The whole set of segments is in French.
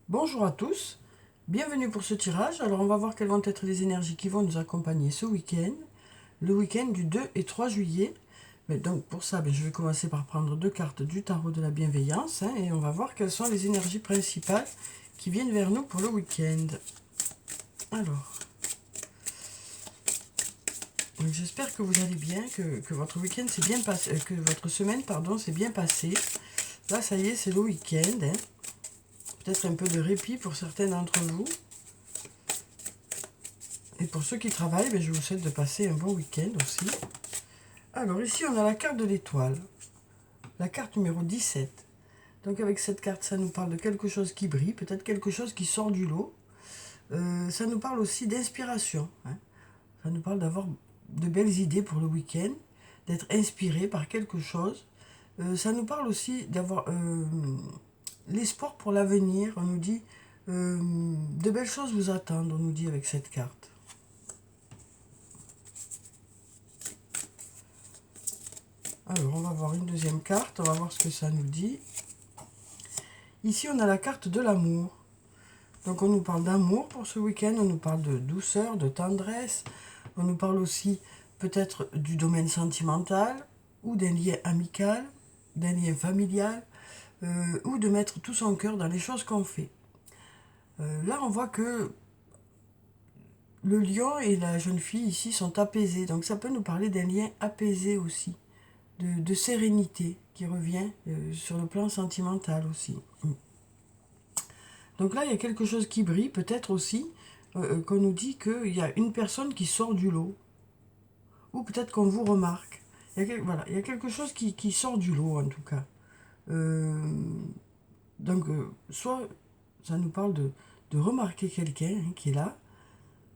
Bonjour à tous, bienvenue pour ce tirage. Alors on va voir quelles vont être les énergies qui vont nous accompagner ce week-end, le week-end du 2 et 3 juillet. Mais donc pour ça, je vais commencer par prendre deux cartes du tarot de la bienveillance et on va voir quelles sont les énergies principales qui viennent vers nous pour le week-end. Alors, j'espère que vous allez bien, que votre week-end s'est bien passé, que votre semaine, pardon, s'est bien passée. Là, ça y est, c'est le week-end. Peut-être un peu de répit pour certains d'entre vous. Et pour ceux qui travaillent, je vous souhaite de passer un bon week-end aussi. Alors ici, on a la carte de l'étoile. La carte numéro 17. Donc avec cette carte, ça nous parle de quelque chose qui brille, peut-être quelque chose qui sort du lot. Ça nous parle aussi d'inspiration. Ça nous parle d'avoir de belles idées pour le week-end, d'être inspiré par quelque chose. Ça nous parle aussi d'avoir l'espoir pour l'avenir. On nous dit de belles choses vous attendent, on nous dit avec cette carte. Alors, on va voir une deuxième carte, on va voir ce que ça nous dit. Ici, on a la carte de l'amour. Donc, on nous parle d'amour pour ce week-end, on nous parle de douceur, de tendresse. On nous parle aussi peut-être du domaine sentimental ou d'un lien amical, d'un lien familial, ou de mettre tout son cœur dans les choses qu'on fait. Là, on voit que le lion et la jeune fille ici sont apaisés. Donc, ça peut nous parler d'un lien apaisé aussi. De sérénité qui revient sur le plan sentimental aussi. Donc là, il y a quelque chose qui brille, peut-être aussi qu'on nous dit qu'il y a une personne qui sort du lot, ou peut-être qu'on vous remarque. Voilà, il y a quelque chose qui sort du lot en tout cas. Euh, soit ça nous parle de remarquer quelqu'un qui est là,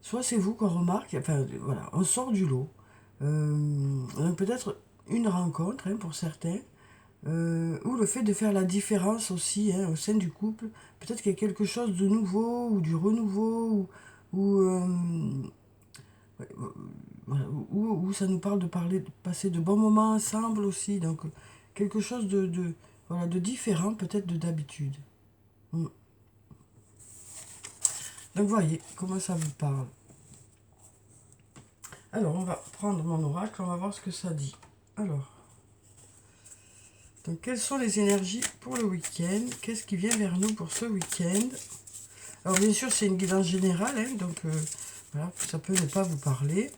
soit c'est vous qu'on remarque, enfin voilà, on sort du lot. Donc peut-être une rencontre pour certains, ou le fait de faire la différence aussi au sein du couple. Peut-être qu'il y a quelque chose de nouveau ou du renouveau ou, ouais, voilà, ou ça nous parle de parler, de passer de bons moments ensemble aussi. Donc quelque chose voilà, de différent peut-être de d'habitude. Mm. Donc voyez comment ça vous parle. Alors on va prendre mon oracle, on va voir ce que ça dit. Alors. Donc, quelles sont les énergies pour le week-end? Qu'est-ce qui vient vers nous pour ce week-end? Alors, bien sûr, c'est une guidance générale, donc voilà, ça peut ne pas vous parler.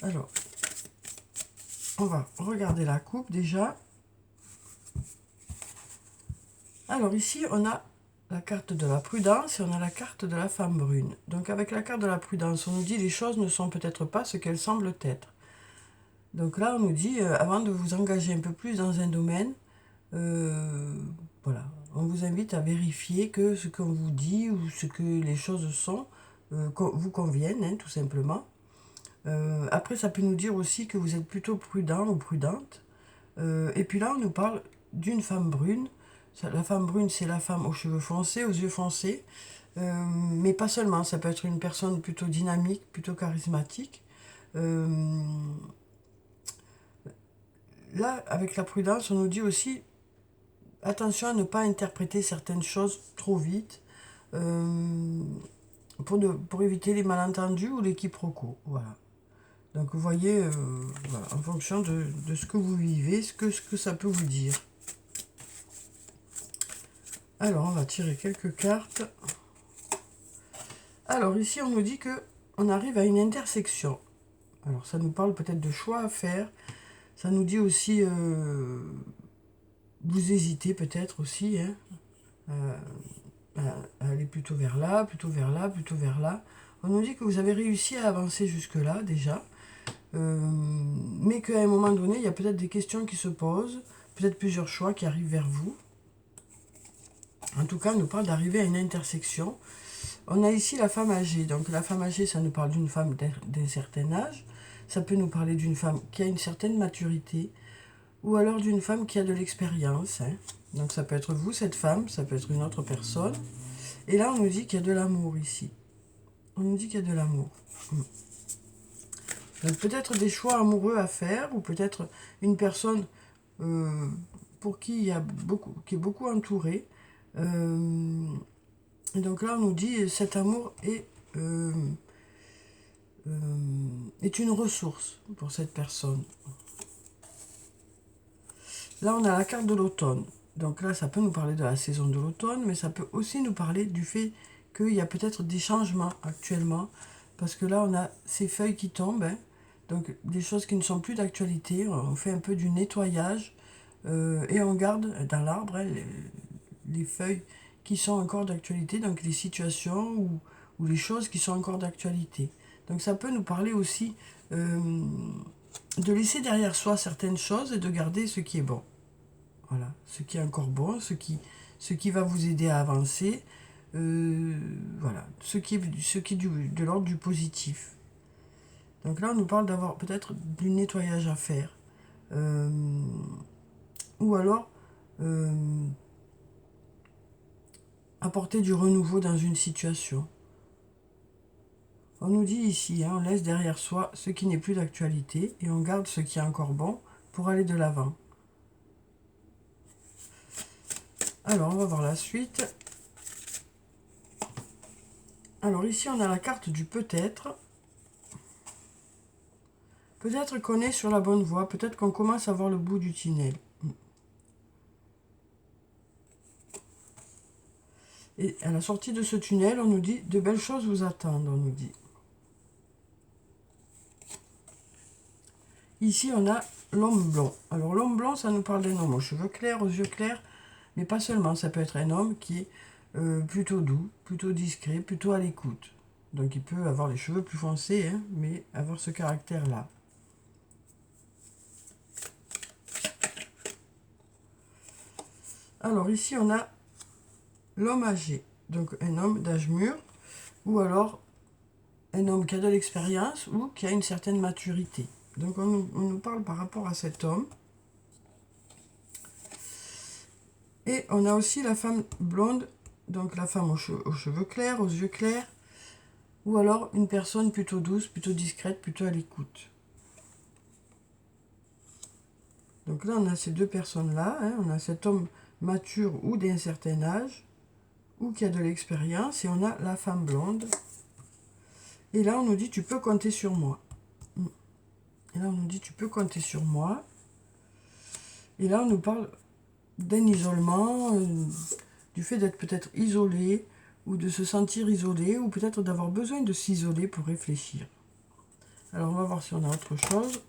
Alors, on va regarder la coupe déjà. Alors, ici, on a la carte de la prudence et on a la carte de la femme brune. Donc, avec la carte de la prudence, on nous dit les choses ne sont peut-être pas ce qu'elles semblent être. Donc là, on nous dit, avant de vous engager un peu plus dans un domaine, voilà, on vous invite à vérifier que ce qu'on vous dit ou ce que les choses sont vous conviennent, tout simplement. Après, ça peut nous dire aussi que vous êtes plutôt prudent ou prudente. Et puis là, on nous parle d'une femme brune. La femme brune, c'est la femme aux cheveux foncés, aux yeux foncés. Mais pas seulement, ça peut être une personne plutôt dynamique, plutôt charismatique. Euh, Là, avec la prudence, on nous dit aussi attention à ne pas interpréter certaines choses trop vite pour éviter les malentendus ou les quiproquos. Voilà. Donc vous voyez, voilà, en fonction de ce que vous vivez, ce que ça peut vous dire. Alors, on va tirer quelques cartes. Alors, ici, on nous dit que on arrive à une intersection. Alors, ça nous parle peut-être de choix à faire. Ça nous dit aussi, vous hésitez peut-être aussi, à aller plutôt vers là, plutôt vers là, plutôt vers là. On nous dit que vous avez réussi à avancer jusque-là déjà, mais qu'à un moment donné, il y a peut-être des questions qui se posent, peut-être plusieurs choix qui arrivent vers vous. En tout cas, on nous parle d'arriver à une intersection. On a ici la femme âgée. Donc la femme âgée, ça nous parle d'une femme d'un certain âge. Ça peut nous parler d'une femme qui a une certaine maturité, ou alors d'une femme qui a de l'expérience. Donc ça peut être vous, cette femme, ça peut être une autre personne. Et là, on nous dit qu'il y a de l'amour ici. On nous dit qu'il y a de l'amour. Donc peut-être des choix amoureux à faire, ou peut-être une personne pour qui il y a beaucoup, qui est beaucoup entourée, Et donc là, on nous dit cet amour est une ressource pour cette personne. Là, on a la carte de l'automne. Donc là, ça peut nous parler de la saison de l'automne, mais ça peut aussi nous parler du fait qu'il y a peut-être des changements actuellement. Parce que là, on a ces feuilles qui tombent, hein, donc des choses qui ne sont plus d'actualité. On fait un peu du nettoyage et on garde dans l'arbre hein, les feuilles qui sont encore d'actualité, donc les situations ou les choses qui sont encore d'actualité. Donc ça peut nous parler aussi de laisser derrière soi certaines choses et de garder ce qui est bon. Voilà, ce qui est encore bon, ce qui va vous aider à avancer, voilà, ce qui est de l'ordre du positif. Donc là, on nous parle d'avoir peut-être du nettoyage à faire. Ou alors, apporter du renouveau dans une situation. On nous dit ici, hein, on laisse derrière soi ce qui n'est plus d'actualité et on garde ce qui est encore bon pour aller de l'avant. Alors, on va voir la suite. Alors ici, on a la carte du peut-être. Peut-être qu'on est sur la bonne voie, peut-être qu'on commence à voir le bout du tunnel. Et à la sortie de ce tunnel, on nous dit de belles choses vous attendent, on nous dit. Ici, on a l'homme blond. Alors l'homme blond, ça nous parle d'un homme aux cheveux clairs, aux yeux clairs, mais pas seulement. Ça peut être un homme qui est plutôt doux, plutôt discret, plutôt à l'écoute. Donc il peut avoir les cheveux plus foncés, hein, mais avoir ce caractère-là. Alors ici, on a l'homme âgé, donc un homme d'âge mûr, ou alors un homme qui a de l'expérience ou qui a une certaine maturité. Donc on nous parle par rapport à cet homme. Et on a aussi la femme blonde, donc la femme aux cheveux clairs, aux yeux clairs, ou alors une personne plutôt douce, plutôt discrète, plutôt à l'écoute. Donc là, on a ces deux personnes-là, hein, on a cet homme mature ou d'un certain âge, ou qui a de l'expérience, et on a la femme blonde. Et là, on nous dit, tu peux compter sur moi. Et là, on nous dit, tu peux compter sur moi. Et là, on nous parle d'un isolement, du fait d'être peut-être isolé, ou de se sentir isolé, ou peut-être d'avoir besoin de s'isoler pour réfléchir. Alors, on va voir si on a autre chose.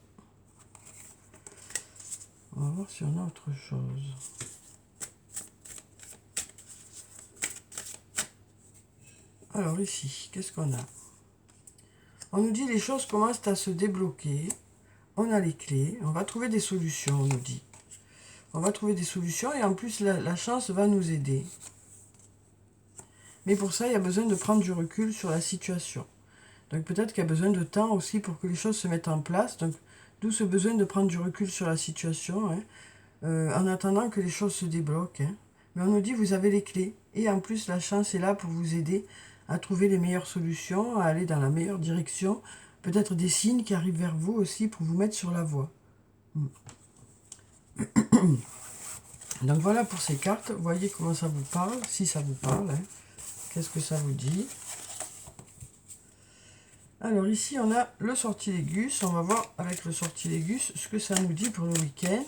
On va voir si on a autre chose. Alors ici, qu'est-ce qu'on a? On nous dit les choses commencent à se débloquer. On a les clés. On va trouver des solutions, on nous dit. On va trouver des solutions et en plus, la chance va nous aider. Mais pour ça, il y a besoin de prendre du recul sur la situation. Donc peut-être qu'il y a besoin de temps aussi pour que les choses se mettent en place. Donc d'où ce besoin de prendre du recul sur la situation, hein, en attendant que les choses se débloquent. Hein. Mais on nous dit vous avez les clés. Et en plus, la chance est là pour vous aider à trouver les meilleures solutions, à aller dans la meilleure direction. Peut-être des signes qui arrivent vers vous aussi pour vous mettre sur la voie. Donc voilà pour ces cartes. Voyez comment ça vous parle, si ça vous parle. Hein. Qu'est-ce que ça vous dit? Alors ici, on a le sortilègus. On va voir avec le sortilègus ce que ça nous dit pour le week-end.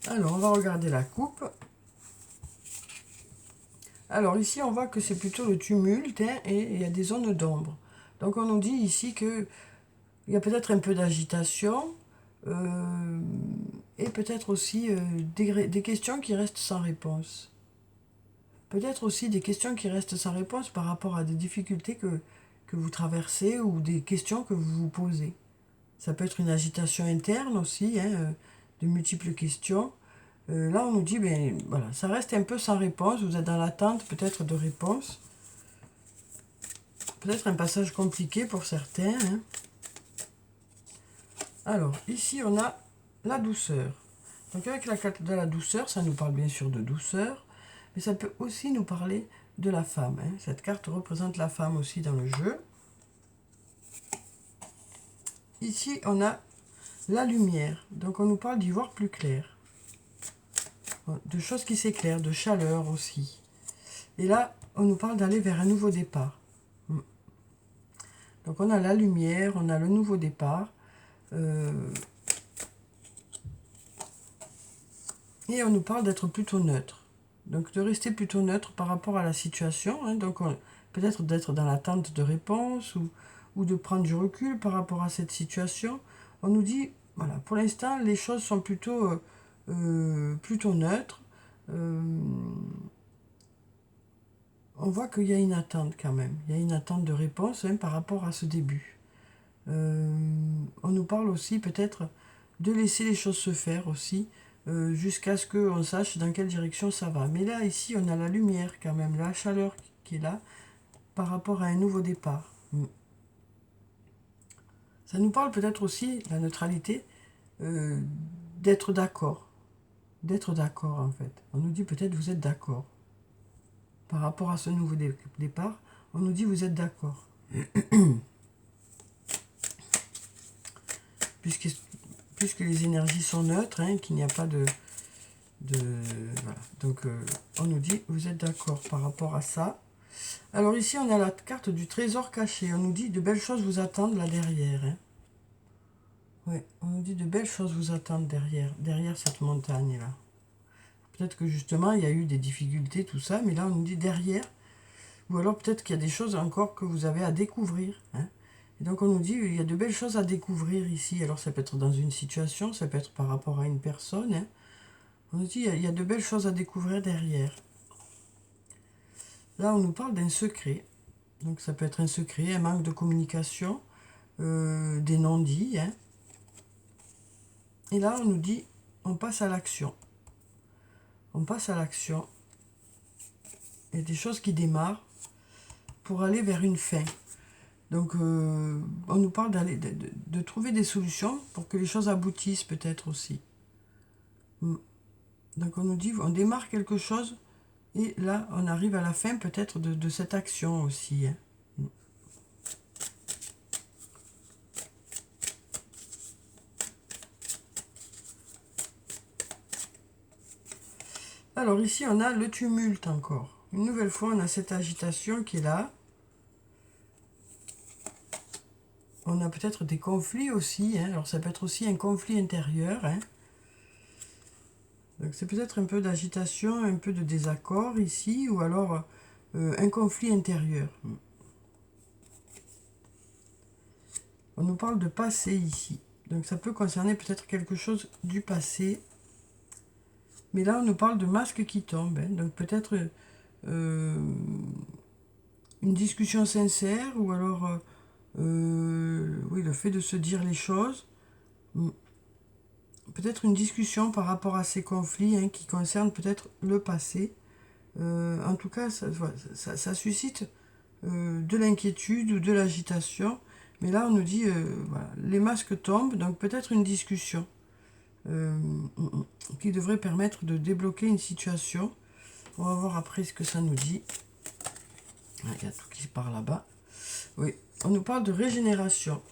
Alors, on va regarder la coupe. Alors ici, on voit que c'est plutôt le tumulte hein, et il y a des zones d'ombre. Donc on nous dit ici qu'il y a peut-être un peu d'agitation et peut-être aussi des questions qui restent sans réponse. Peut-être aussi des questions qui restent sans réponse par rapport à des difficultés que vous traversez ou des questions que vous vous posez. Ça peut être une agitation interne aussi, hein, de multiples questions. Là, on nous dit, ben voilà, ça reste un peu sans réponse. Vous êtes dans l'attente peut-être de réponse. Peut-être un passage compliqué pour certains. Hein. Alors, ici, on a la douceur. Donc, avec la carte de la douceur, ça nous parle bien sûr de douceur. Mais ça peut aussi nous parler de la femme. Hein. Cette carte représente la femme aussi dans le jeu. ici, on a la lumière. Donc, on nous parle d'y voir plus clair. De choses qui s'éclairent, de chaleur aussi. Et là, on nous parle d'aller vers un nouveau départ. Donc, on a la lumière, on a le nouveau départ. Et on nous parle d'être plutôt neutre. Donc, de rester plutôt neutre par rapport à la situation. Hein. Donc, peut-être d'être dans l'attente de réponse ou de prendre du recul par rapport à cette situation. On nous dit, voilà, pour l'instant, les choses sont plutôt neutres. On voit qu'il y a une attente quand même. Il y a une attente de réponse hein, par rapport à ce début. On nous parle aussi peut-être de laisser les choses se faire aussi, jusqu'à ce qu'on sache dans quelle direction ça va. Mais là, ici, on a la lumière quand même, la chaleur qui est là, par rapport à un nouveau départ. Ça nous parle peut-être aussi, la neutralité, d'être d'accord. D'être d'accord, en fait. On nous dit peut-être vous êtes d'accord. Par rapport à ce nouveau départ, on nous dit vous êtes d'accord. Puisque les énergies sont neutres, hein, qu'il n'y a pas de voilà. Donc, on nous dit vous êtes d'accord par rapport à ça. Alors ici, on a la carte du trésor caché. On nous dit de belles choses vous attendent là derrière. Hein. Ouais, on nous dit de belles choses vous attendent derrière cette montagne-là. Peut-être que justement, il y a eu des difficultés, tout ça, mais là, on nous dit derrière. Ou alors peut-être qu'il y a des choses encore que vous avez à découvrir. Hein. Et donc on nous dit il y a de belles choses à découvrir ici. Alors ça peut être dans une situation, ça peut être par rapport à une personne. Hein. On nous dit il y a de belles choses à découvrir derrière. Là on nous parle d'un secret. Donc ça peut être un secret, un manque de communication, des non-dits. Hein. Et là on nous dit on passe à l'action. On passe à l'action. Il y a des choses qui démarrent pour aller vers une fin. Donc, on nous parle de trouver des solutions pour que les choses aboutissent peut-être aussi. Donc, on nous dit, on démarre quelque chose et là, on arrive à la fin peut-être de cette action aussi. Hein. Alors ici, on a le tumulte encore. Une nouvelle fois, on a cette agitation qui est là. On a peut-être des conflits aussi. Hein. Alors, ça peut être aussi un conflit intérieur. Hein. Donc, c'est peut-être un peu d'agitation, un peu de désaccord ici, ou alors un conflit intérieur. On nous parle de passé ici. Donc, ça peut concerner peut-être quelque chose du passé. Mais là, on nous parle de masque qui tombe. Hein. Donc, peut-être une discussion sincère, ou alors oui, le fait de se dire les choses. Peut-être une discussion par rapport à ces conflits hein, qui concernent peut-être le passé. En tout cas, ça suscite de l'inquiétude ou de l'agitation. Mais là, on nous dit, voilà, les masques tombent, donc peut-être une discussion qui devrait permettre de débloquer une situation. On va voir après ce que ça nous dit. Il y a tout qui part là-bas. Oui, on nous parle de régénération.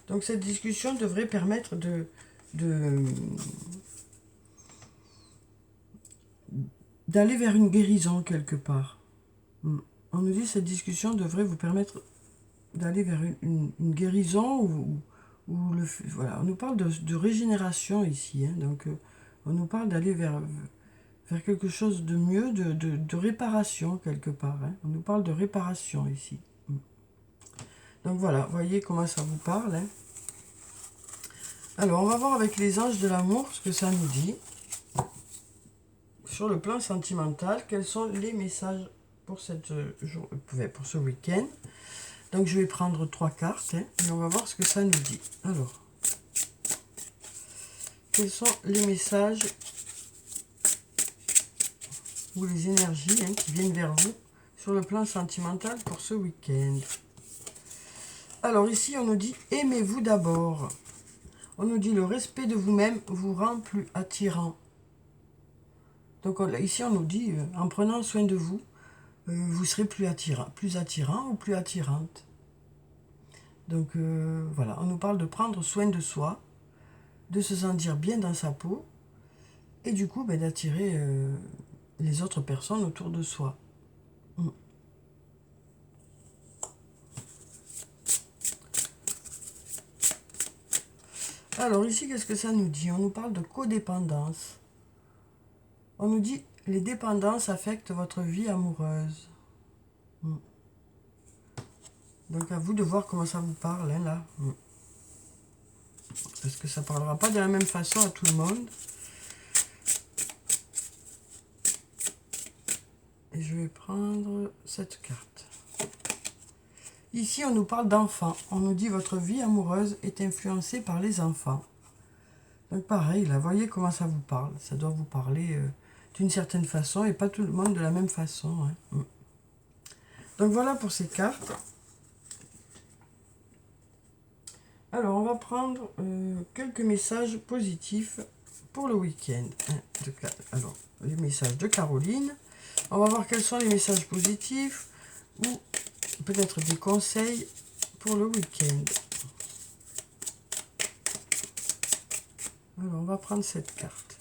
Donc cette discussion devrait permettre d'aller vers une guérison quelque part. On nous dit que cette discussion devrait vous permettre d'aller vers une guérison ou voilà. On nous parle de régénération ici. Hein, donc on nous parle d'aller vers quelque chose de mieux, de réparation quelque part. Hein. On nous parle de réparation ici. Donc voilà, voyez comment ça vous parle. Hein. Alors, on va voir avec les anges de l'amour ce que ça nous dit. Sur le plan sentimental, quels sont les messages pour ce week-end. Donc, je vais prendre 3 cartes hein, et on va voir ce que ça nous dit. Alors, quels sont les messages ou les énergies hein, qui viennent vers vous sur le plan sentimental pour ce week-end. Alors, ici, on nous dit « Aimez-vous d'abord ». On nous dit « Le respect de vous-même vous rend plus attirant ». Donc ici, on nous dit « En prenant soin de vous, vous serez plus attirant ou plus attirante ». Donc voilà, on nous parle de prendre soin de soi, de se sentir bien dans sa peau, et du coup ben, d'attirer les autres personnes autour de soi. Mm. Alors ici, qu'est-ce que ça nous dit? On nous parle de codépendance. On nous dit, les dépendances affectent votre vie amoureuse. Mm. Donc à vous de voir comment ça vous parle, hein, là. Mm. Parce que ça ne parlera pas de la même façon à tout le monde. Et je vais prendre cette carte. Ici, on nous parle d'enfants. On nous dit, votre vie amoureuse est influencée par les enfants. Donc pareil, là, voyez comment ça vous parle. Ça doit vous parler d'une certaine façon et pas tout le monde de la même façon. Hein. Mm. Donc voilà pour ces cartes. Alors, on va prendre quelques messages positifs pour le week-end. Alors, les messages de Caroline. On va voir quels sont les messages positifs ou peut-être des conseils pour le week-end. Alors, on va prendre cette carte.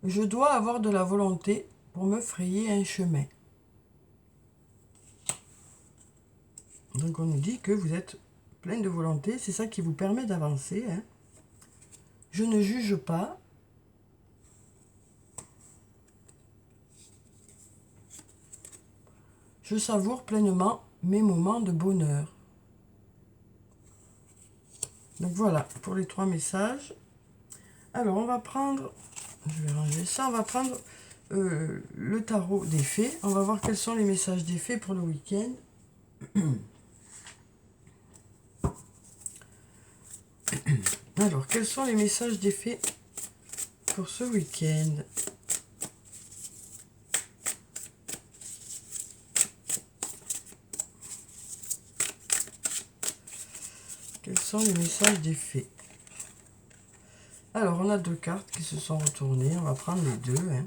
Je dois avoir de la volonté pour me frayer un chemin. Donc, on nous dit que vous êtes plein de volonté. C'est ça qui vous permet d'avancer. Hein. Je ne juge pas. Je savoure pleinement mes moments de bonheur. Donc voilà pour les 3 messages. Alors on va prendre, je vais ranger ça, on va prendre le tarot des fées. On va voir quels sont les messages des fées pour le week-end. Alors quels sont les messages des fées pour ce week-end? Quels sont les messages des fées? Alors, on a 2 cartes qui se sont retournées. On va prendre les 2. Hein.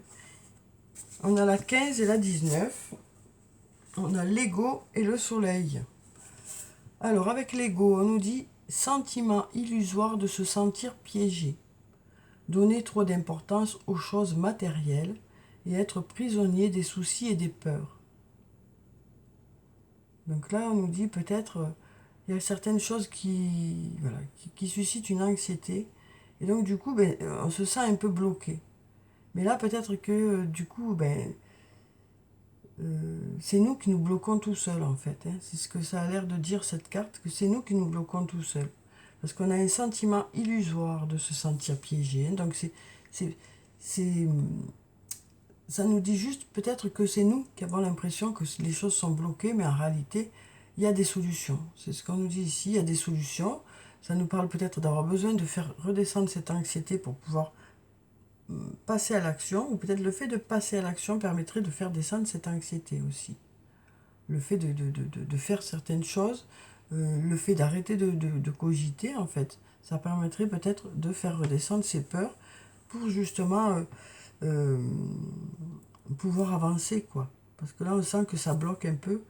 On a la 15 et la 19. On a l'ego et le soleil. Alors, avec l'ego, on nous dit « sentiment illusoire de se sentir piégé. Donner trop d'importance aux choses matérielles et être prisonnier des soucis et des peurs. » Donc là, on nous dit peut-être... il y a certaines choses qui suscitent une anxiété. Et donc, du coup, ben, on se sent un peu bloqué. Mais là, peut-être que, du coup, c'est nous qui nous bloquons tout seuls, en fait. Hein. C'est ce que ça a l'air de dire, cette carte, que c'est nous qui nous bloquons tout seuls. Parce qu'on a un sentiment illusoire de se sentir piégé. Hein. Donc, ça nous dit juste peut-être que c'est nous qui avons l'impression que les choses sont bloquées, mais en réalité, il y a des solutions. C'est ce qu'on nous dit ici, il y a des solutions. Ça nous parle peut-être d'avoir besoin de faire redescendre cette anxiété pour pouvoir passer à l'action, ou peut-être le fait de passer à l'action permettrait de faire descendre cette anxiété aussi. Le fait de faire certaines choses, le fait d'arrêter de cogiter, en fait, ça permettrait peut-être de faire redescendre ces peurs pour justement pouvoir avancer, quoi. Parce que là, on sent que ça bloque un peu.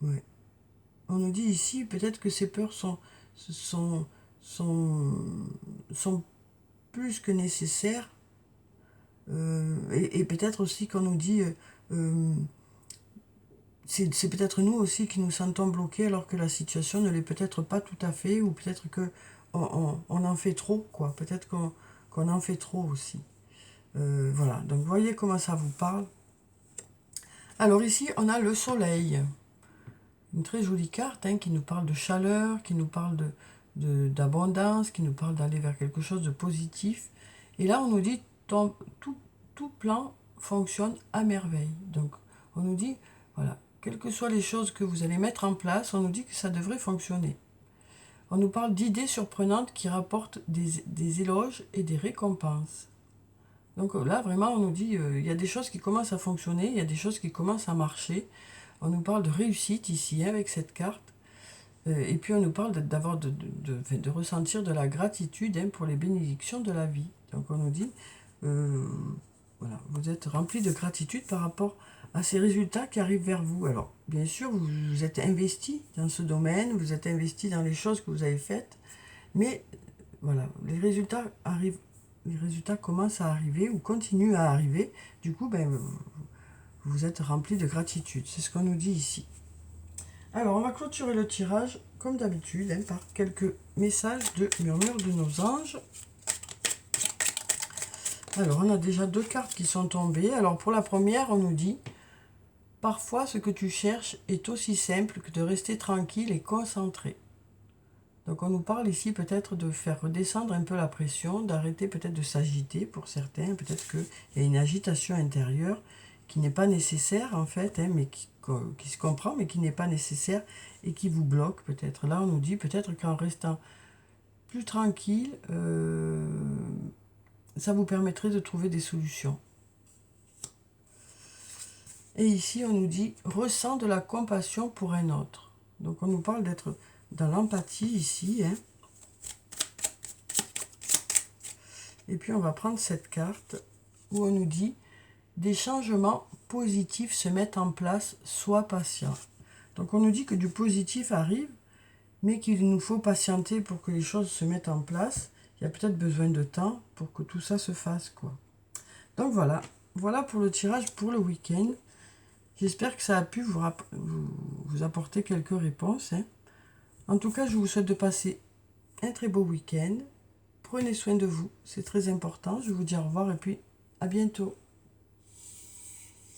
Ouais. On nous dit ici, peut-être que ces peurs sont, sont plus que nécessaires. Et peut-être aussi qu'on nous dit, c'est peut-être nous aussi qui nous sentons bloqués alors que la situation ne l'est peut-être pas tout à fait, ou peut-être que on en fait trop, quoi. Peut-être qu'on en fait trop aussi. Voilà, donc voyez comment ça vous parle. Alors ici, on a le soleil. Une très jolie carte hein, qui nous parle de chaleur, qui nous parle d'abondance, qui nous parle d'aller vers quelque chose de positif. Et là, on nous dit tout plan fonctionne à merveille. Donc, on nous dit, voilà, quelles que soient les choses que vous allez mettre en place, on nous dit que ça devrait fonctionner. On nous parle d'idées surprenantes qui rapportent des éloges et des récompenses. Donc là, vraiment, on nous dit, il y a des choses qui commencent à fonctionner, il y a des choses qui commencent à marcher. On nous parle de réussite ici, hein, avec cette carte. Et puis on nous parle de ressentir de la gratitude hein, pour les bénédictions de la vie. Donc on nous dit, voilà, vous êtes rempli de gratitude par rapport à ces résultats qui arrivent vers vous. Alors, bien sûr, vous êtes investi dans ce domaine, vous êtes investi dans les choses que vous avez faites, mais voilà, les résultats arrivent, les résultats commencent à arriver ou continuent à arriver. Du coup, ben, vous êtes rempli de gratitude. C'est ce qu'on nous dit ici. Alors, on va clôturer le tirage, comme d'habitude, hein, par quelques messages de murmure de nos anges. Alors, on a déjà 2 cartes qui sont tombées. Alors, pour la première, on nous dit « Parfois, ce que tu cherches est aussi simple que de rester tranquille et concentré. » Donc, on nous parle ici peut-être de faire redescendre un peu la pression, d'arrêter peut-être de s'agiter pour certains. Peut-être qu'il y a une agitation intérieure qui n'est pas nécessaire, en fait, hein, mais qui se comprend, mais qui n'est pas nécessaire et qui vous bloque peut-être. Là, on nous dit peut-être qu'en restant plus tranquille, ça vous permettrait de trouver des solutions. Et ici, on nous dit « Ressens de la compassion pour un autre ». Donc, on nous parle d'être dans l'empathie ici. Hein. Et puis, on va prendre cette carte où on nous dit « Des changements positifs se mettent en place, sois patient ». Donc, on nous dit que du positif arrive, mais qu'il nous faut patienter pour que les choses se mettent en place. Il y a peut-être besoin de temps pour que tout ça se fasse, quoi. Donc, voilà. Voilà pour le tirage pour le week-end. J'espère que ça a pu vous apporter quelques réponses. Hein. En tout cas, je vous souhaite de passer un très beau week-end. Prenez soin de vous, c'est très important. Je vous dis au revoir et puis à bientôt.